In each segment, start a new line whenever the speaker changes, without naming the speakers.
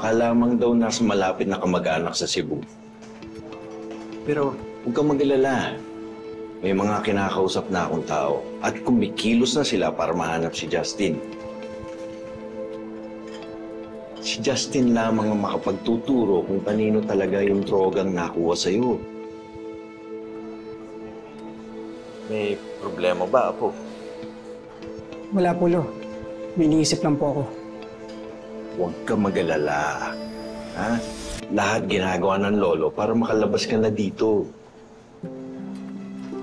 baka lamang daw nasa malapit na kamag-anak sa Cebu. Pero huwag kang mag-alala. May mga kinakausap na akong tao at kumikilos na sila para mahanap si Justin. Si Justin lamang ang makapagtuturo kung kanino talaga yung drogang nakuha sa'yo. May problema ba, Apo?
Wala po, Lo. May iniisip lang po ako.
Huwag ka mag-alala. Ha? Lahat ginagawa ng lolo para makalabas ka na dito.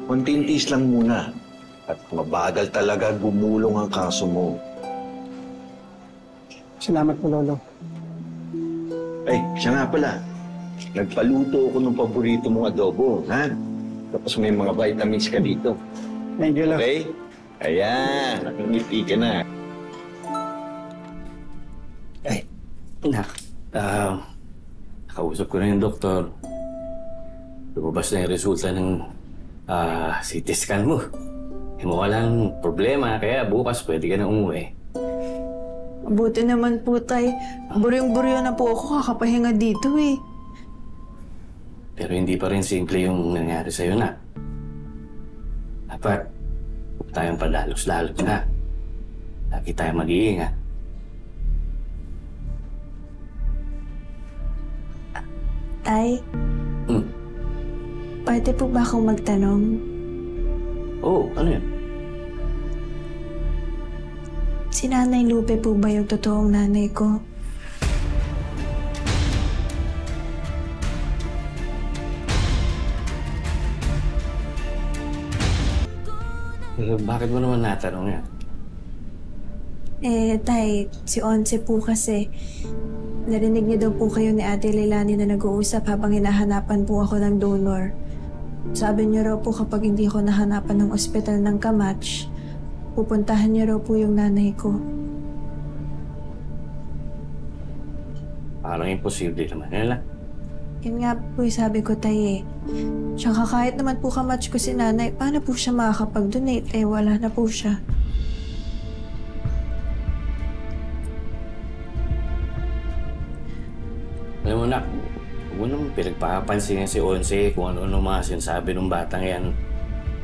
Kontintis lang muna. At mabagal talaga gumulong ang kaso mo.
Salamat po, Lolo.
Ay, siya nga pala. Nagpaluto ako ng paborito mong adobo, ha? Tapos may mga vitamins ka dito.
Thank you, Lo.
Okay? Ayan, nakangiti ka na.
Ay, nakausap ko na yung doktor. Lumabas na yung resulta ng CT scan mo. Walang problema, kaya bukas pwede ka na umuwi.
Mabuti naman po, Tay. Buryong-buryo na po ako kakapahinga dito eh.
Pero hindi pa rin simple yung nangyari sa'yo na. Dapat, huwag tayong padalos-dalos na. Lagi tayong mag-iingat.
Tay, pwede po ba akong magtanong?
Oo, ano yun?
Si Nanay Lupe po ba yung totoong nanay ko?
Bakit mo naman natanong yan?
Tay, si Onse po kasi. Narinig niyo daw po kayo ni Ate Leilani na nag-uusap habang hinahanapan po ako ng donor. Sabi niyo raw po kapag hindi ko nahanapan ng ospital ng Kamatch, pupuntahan niyo raw po yung nanay ko.
Parang imposible naman. Yan lang.
Yun nga po yung sabi ko, Tay eh. Tsaka kahit naman po kamatch ko si nanay, paano po siya makakapag-donate? Wala na po siya.
Alam mo, Nak, huwag mo naman pinagpapansin si Onse kung ano-ano mga sinasabi ng batang yan.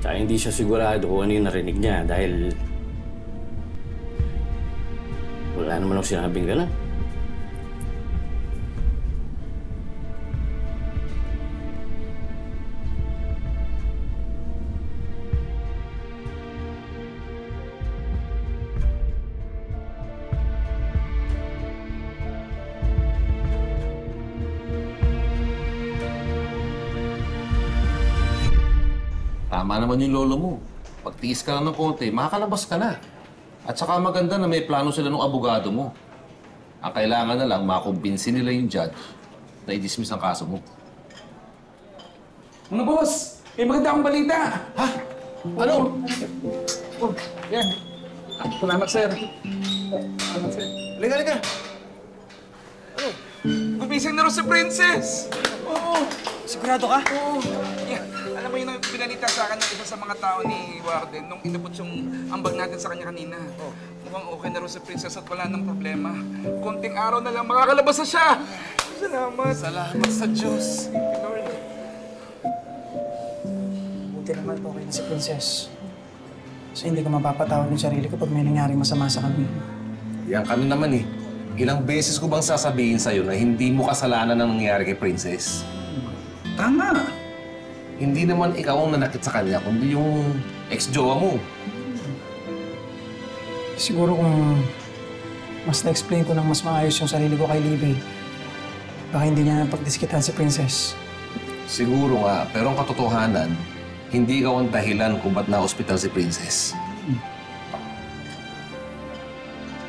Tsaka hindi siya sigurado kung ano yung narinig niya dahil wala naman akong sinabing gano'n.
Tama naman yung lolo mo. Pagtiis ka lang ng konti, makakalabas ka na. At saka maganda na may plano sila ng abogado mo. Ang kailangan na lang, makumbinsin nila yung judge na i-dismiss ang kaso mo.
Mga boss, may maganda akong balita.
Ha? Ano?
Oh, yan. Salamat, sir. Salamat, sir.
Halika, halika.
Gumising na rin si Princess. Oo.
Sigurado ka?
Oo. Yeah. Alam mo yun ang pinalita sa akin ng isa sa mga tao ni Warden nung inabot yung ambag natin sa kanya kanina. Oh. Mukhang okay na rin si Princess at wala nang problema. Konting araw na lang makakalabas na siya. Salamat. Salamat sa Diyos. Thank you, Lord.
Buti naman po kayo na si Princess. Kasi hindi ko mapapatawad yung sarili ko pag may nangyaring masama sa kami.
Yan ka na naman eh. Ilang beses ko bang sasabihin sa'yo na hindi mo kasalanan ang nangyari kay Princess?
Tama.
Hindi naman ikaw ang nanakit sa kanya, kundi yung ex-jowa mo.
Siguro kung mas na-explain ko ng mas maayos yung sarili ko kay Libby, baka hindi niya napagdiskitan si Princess.
Siguro nga, pero ang katotohanan, hindi ikaw ang dahilan kung ba't na-hospital si Princess.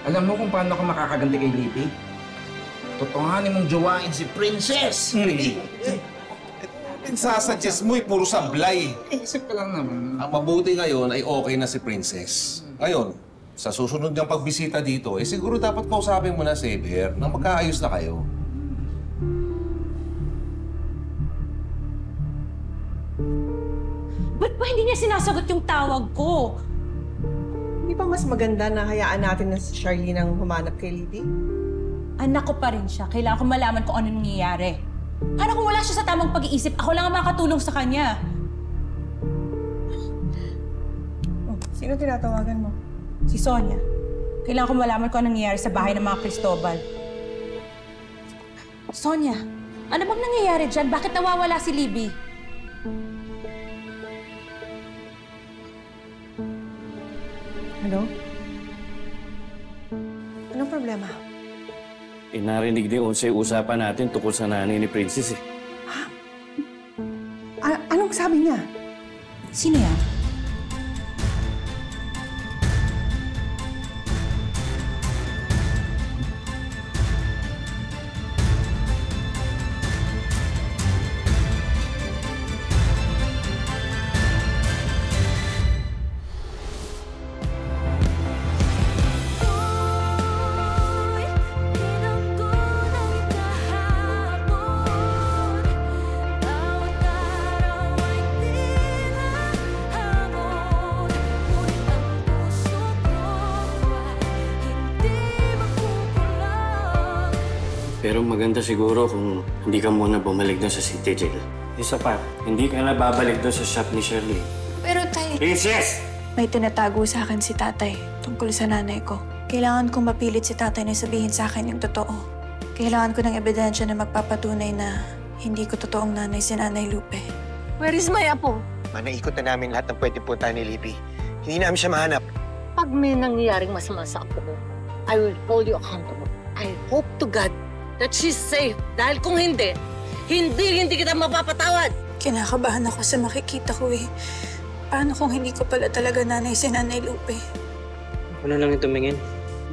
Alam mo kung paano ka makakaganti kay Libby? Totohanin mong jowain si Princess!
Sasuggest mo puro sablay.
Isip ka lang naman.
Ang mabuti ngayon ay okay na si Princess. Ngayon, sa susunod niyang pagbisita dito, siguro dapat kausapin mo na si Xavier nang magkaayos na kayo.
Ba't ba hindi niya sinasagot yung tawag ko?
Hindi ba mas maganda na hayaan natin na si Charlene ang humanap kay Libby?
Anak ko pa rin siya. Kailangan ko malaman kung ano nangyayari. Ano kung wala siya sa tamang pag-iisip? Ako lang ang makakatulong sa kanya. Sino tinatawagan mo? Si Sonia. Kailangan ko malaman kung ano nangyayari sa bahay ng mga Cristobal. Sonia, ano bang nangyayari dyan? Bakit nawawala si Libby?
Hello? Anong problema?
Narinig din yung usapan natin tungkol sa nanay ni Princess eh.
Anong sabi niya?
Sino yan?
Pero maganda siguro kung hindi ka muna bumalik doon sa City Jail. Isa pa, hindi ka na babalik doon sa shop ni Shirley.
Pero tay,
Princess!
may tinatago sa akin si tatay tungkol sa nanay ko. Kailangan kong mapilit si tatay na sabihin sa akin yung totoo. Kailangan ko ng ebidensya na magpapatunay na hindi ko totoong nanay si Nanay Lupe.
Where is my apo?
Naikot na namin lahat ng pwede punta ni Libby. Hindi namin siya mahanap.
Pag may nangyayaring masama sa apo ko, I will hold you accountable. I hope to God that she's safe. Dahil kung hindi kita mapapatawad.
Kinakabahan ako sa makikita ko eh. Paano kung hindi ko pala talaga nanay si Nanay Lupe?
Ano lang yung tumingin?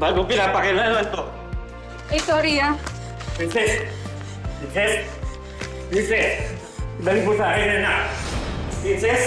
Bago pinapakilala to!
Eh, sorry ah.
Princess! Princess! Princess! Ibalik mo sa akin, anak! Princess!